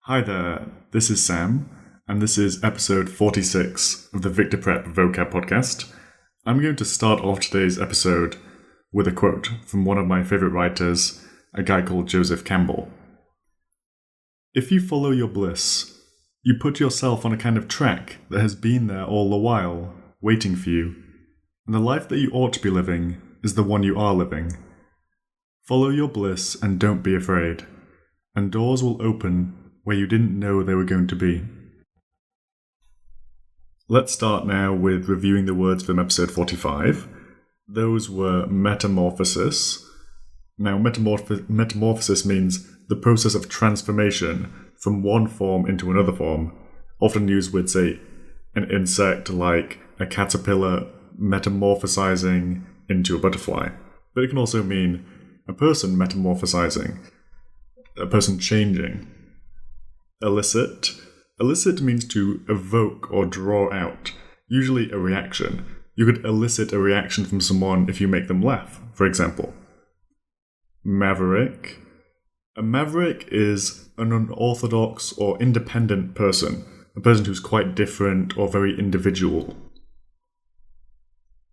Hi there, this is Sam, and this is episode 46 of the VictorPrep Vocab podcast. I'm going to start off today's episode with a quote from one of my favourite writers, a guy called Joseph Campbell. If you follow your bliss, you put yourself on a kind of track that has been there all the while, waiting for you, and the life that you ought to be living is the one you are living. Follow your bliss and don't be afraid, and doors will open where you didn't know they were going to be. Let's start now with reviewing the words from episode 45. Those were metamorphosis. Now, metamorphosis means the process of transformation from one form into another form, often used with, say, an insect like a caterpillar metamorphosizing into a butterfly. But it can also mean a person metamorphosizing, a person changing. Elicit. Elicit means to evoke or draw out, usually a reaction. You could elicit a reaction from someone if you make them laugh, for example. Maverick. A maverick is an unorthodox or independent person, a person who's quite different or very individual.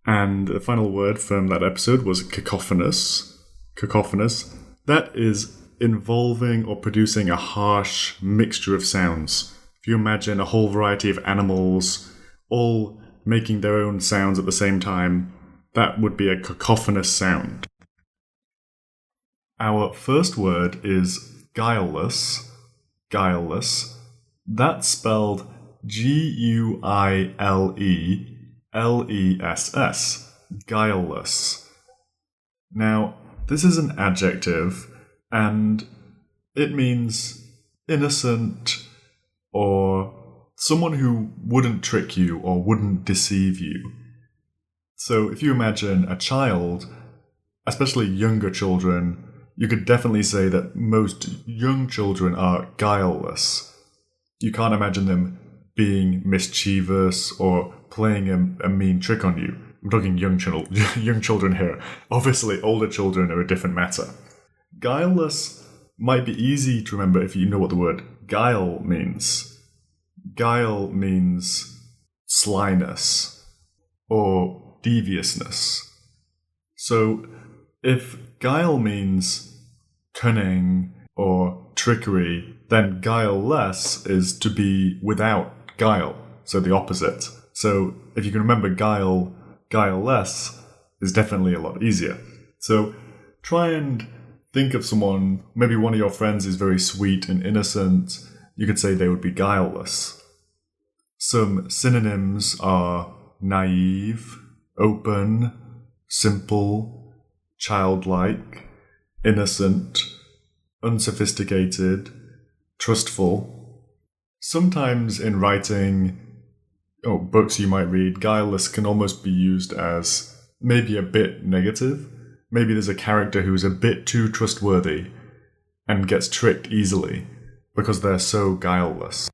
And the final word from that episode was cacophonous. Cacophonous. That is involving or producing a harsh mixture of sounds. If you imagine a whole variety of animals all making their own sounds at the same time, that would be a cacophonous sound. Our first word is guileless. Guileless. That's spelled Guileless. Guileless. Now, this is an adjective, and it means innocent or someone who wouldn't trick you or wouldn't deceive you. So if you imagine a child, especially younger children, you could definitely say that most young children are guileless. You can't imagine them being mischievous or playing a mean trick on you. I'm talking young children here. Obviously, older children are a different matter. Guileless might be easy to remember if you know what the word guile means. Guile means slyness or deviousness. So if guile means cunning or trickery, then guileless is to be without guile, so the opposite. So if you can remember guile, guileless is definitely a lot easier. So try and think of someone, maybe one of your friends is very sweet and innocent, you could say they would be guileless. Some synonyms are naive, open, simple, childlike, innocent, unsophisticated, trustful. Sometimes in writing, books you might read, guileless can almost be used as maybe a bit negative. Maybe there's a character who's a bit too trustworthy and gets tricked easily because they're so guileless.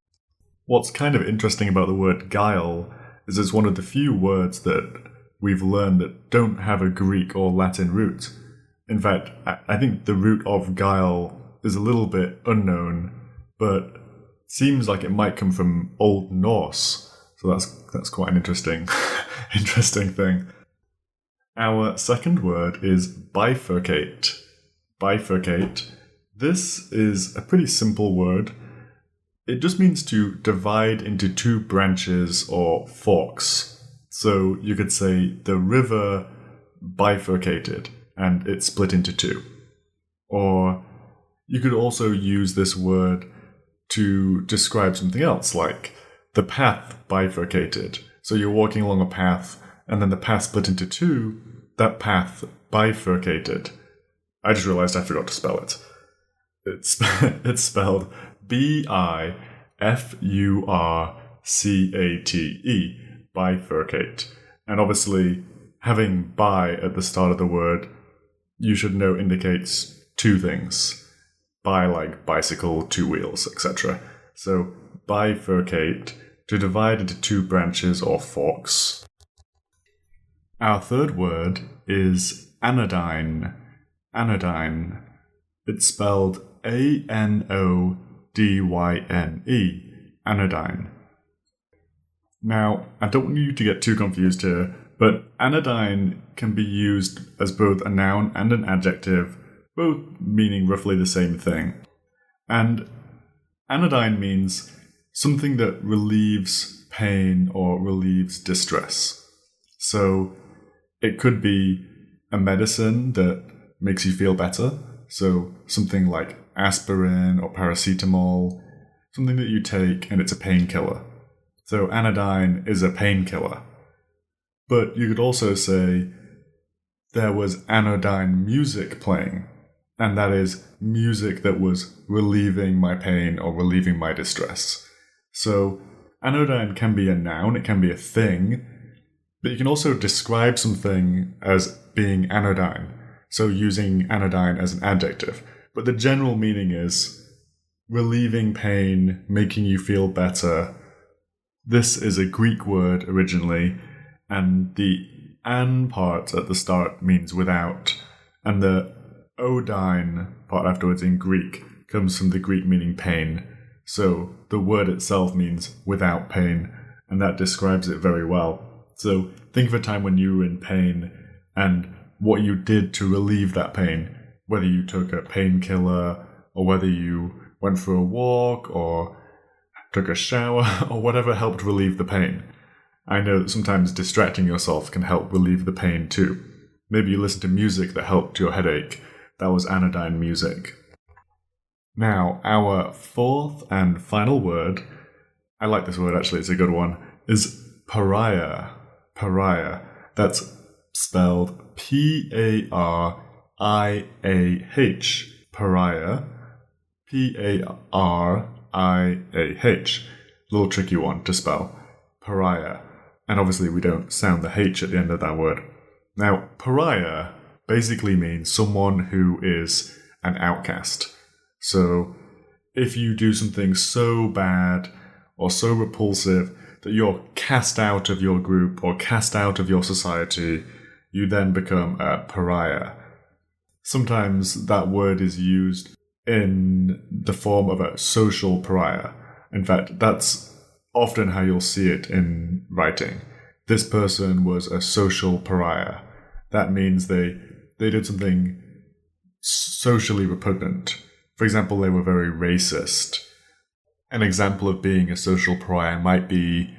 What's kind of interesting about the word guile is it's one of the few words that we've learned that don't have a Greek or Latin root. In fact, I think the root of guile is a little bit unknown, but seems like it might come from Old Norse. So that's quite an interesting thing. Our second word is bifurcate. Bifurcate. This is a pretty simple word. It just means to divide into two branches or forks. So you could say the river bifurcated and it split into two. Or you could also use this word to describe something else, like the path bifurcated. So you're walking along a path and then the path split into two, that path bifurcated. I just realized I forgot to spell it. It's spelled Bifurcate, bifurcate. And obviously, having bi at the start of the word, you should know indicates two things. Bi like bicycle, two wheels, etc. So bifurcate, to divide into two branches or forks. Our third word is anodyne. Anodyne. It's spelled Anodyne. anodyne. Now, I don't want you to get too confused here, but anodyne can be used as both a noun and an adjective, both meaning roughly the same thing. And anodyne means something that relieves pain or relieves distress. So it could be a medicine that makes you feel better. So something like aspirin or paracetamol, something that you take and it's a painkiller. So anodyne is a painkiller. But you could also say there was anodyne music playing, and that is music that was relieving my pain or relieving my distress. So anodyne can be a noun, it can be a thing, but you can also describe something as being anodyne, so using anodyne as an adjective. But the general meaning is relieving pain, making you feel better. This is a Greek word originally, and the an part at the start means without, and the odyne part afterwards in Greek comes from the Greek meaning pain. So the word itself means without pain, and that describes it very well. So think of a time when you were in pain and what you did to relieve that pain, whether you took a painkiller or whether you went for a walk or took a shower or whatever helped relieve the pain. I know that sometimes distracting yourself can help relieve the pain too. Maybe you listened to music that helped your headache. That was anodyne music. Now, our fourth and final word, I like this word actually, it's a good one, is pariah. Pariah. That's spelled P-A-R-I-A-H. Pariah. P-A-R-I-A-H. A little tricky one to spell. Pariah. And obviously we don't sound the H at the end of that word. Now, pariah basically means someone who is an outcast. So if you do something so bad or so repulsive that you're cast out of your group or cast out of your society, you then become a pariah. Sometimes that word is used in the form of a social pariah. In fact, that's often how you'll see it in writing. This person was a social pariah. That means they did something socially repugnant. For example, they were very racist. An example of being a social pariah might be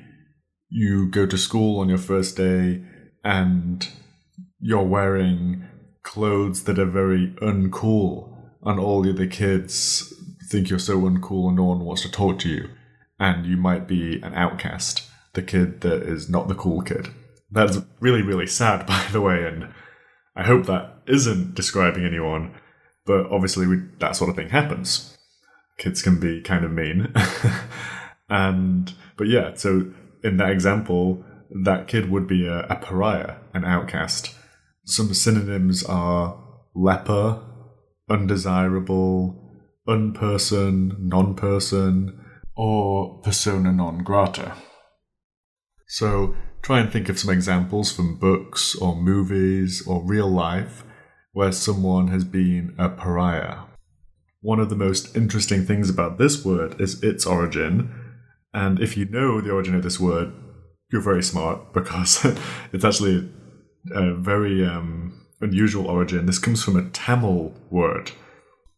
you go to school on your first day and you're wearing clothes that are very uncool, and all the other kids think you're so uncool and no one wants to talk to you. And you might be an outcast, the kid that is not the cool kid. That's really, really sad, by the way, and I hope that isn't describing anyone, but obviously that sort of thing happens. Kids can be kind of mean. But yeah, so in that example, that kid would be a pariah, an outcast. Some synonyms are leper, undesirable, unperson, non-person, or persona non grata. So try and think of some examples from books or movies or real life where someone has been a pariah. One of the most interesting things about this word is its origin, and if you know the origin of this word, you're very smart, because it's actually a very unusual origin. This comes from a Tamil word.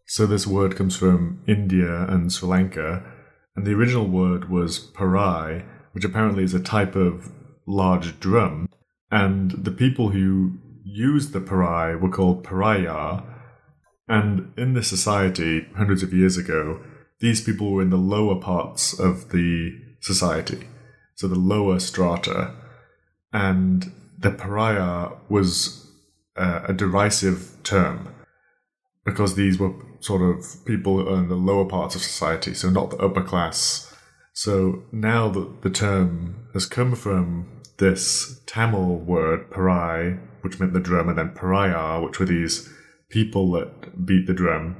So this word comes from India and Sri Lanka, and the original word was parai, which apparently is a type of large drum, and the people who used the parai were called Pariah, and in this society, hundreds of years ago, these people were in the lower parts of the society, so the lower strata, and the pariah was a derisive term, because these were sort of people in the lower parts of society, so not the upper class. So now that the term has come from this Tamil word, parai, which meant the drum, and then pariah, which were these people that beat the drum,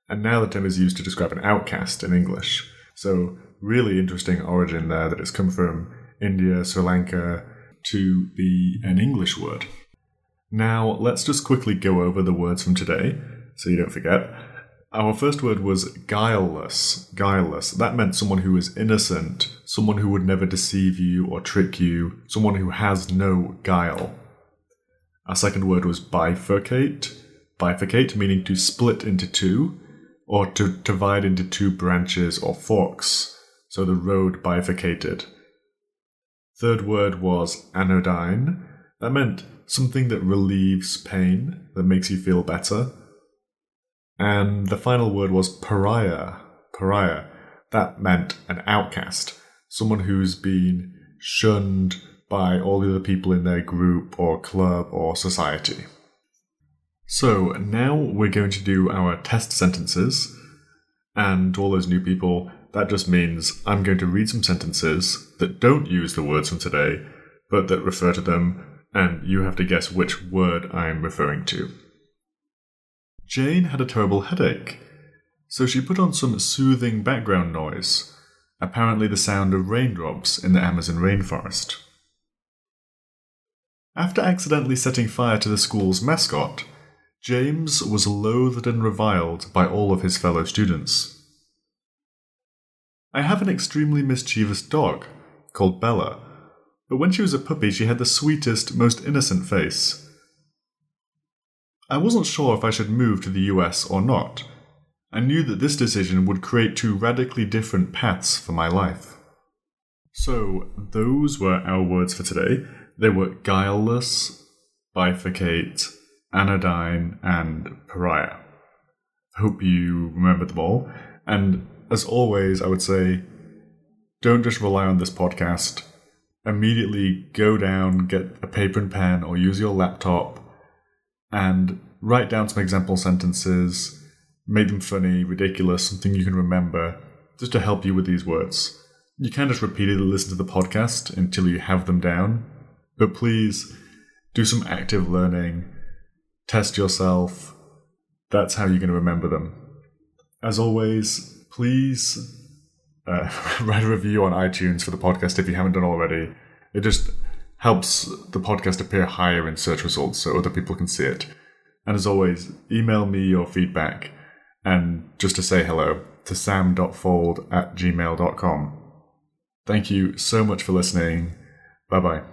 and now the term is used to describe an outcast in English. So really interesting origin there, that it's come from India, Sri Lanka, to be an English word. Now let's just quickly go over the words from today, so you don't forget. Our first word was guileless. Guileless. That meant someone who is innocent, someone who would never deceive you or trick you, someone who has no guile. Our second word was bifurcate. Bifurcate meaning to split into two, or to divide into two branches or forks. So the road bifurcated. Third word was anodyne. That meant something that relieves pain, that makes you feel better. And the final word was pariah. Pariah. That meant an outcast. Someone who's been shunned by all the other people in their group or club or society. So now we're going to do our test sentences. And to all those new people, that just means I'm going to read some sentences that don't use the words from today, but that refer to them, and you have to guess which word I'm referring to. Jane had a terrible headache, so she put on some soothing background noise, apparently the sound of raindrops in the Amazon rainforest. After accidentally setting fire to the school's mascot, James was loathed and reviled by all of his fellow students. I have an extremely mischievous dog, called Bella, but when she was a puppy she had the sweetest, most innocent face. I wasn't sure if I should move to the US or not. I knew that this decision would create two radically different paths for my life. So, those were our words for today. They were guileless, bifurcate, anodyne, and pariah. I hope you remembered them all. And as always, I would say, don't just rely on this podcast. Immediately go down, get a paper and pen, or use your laptop, and write down some example sentences, make them funny, ridiculous, something you can remember, just to help you with these words. You can just repeatedly listen to the podcast until you have them down, but please do some active learning, test yourself. That's how you're going to remember them. As always, please write a review on iTunes for the podcast if you haven't done already. It just helps the podcast appear higher in search results so other people can see it. And as always, email me your feedback and just to say hello to sam.fold@gmail.com. Thank you so much for listening. Bye-bye.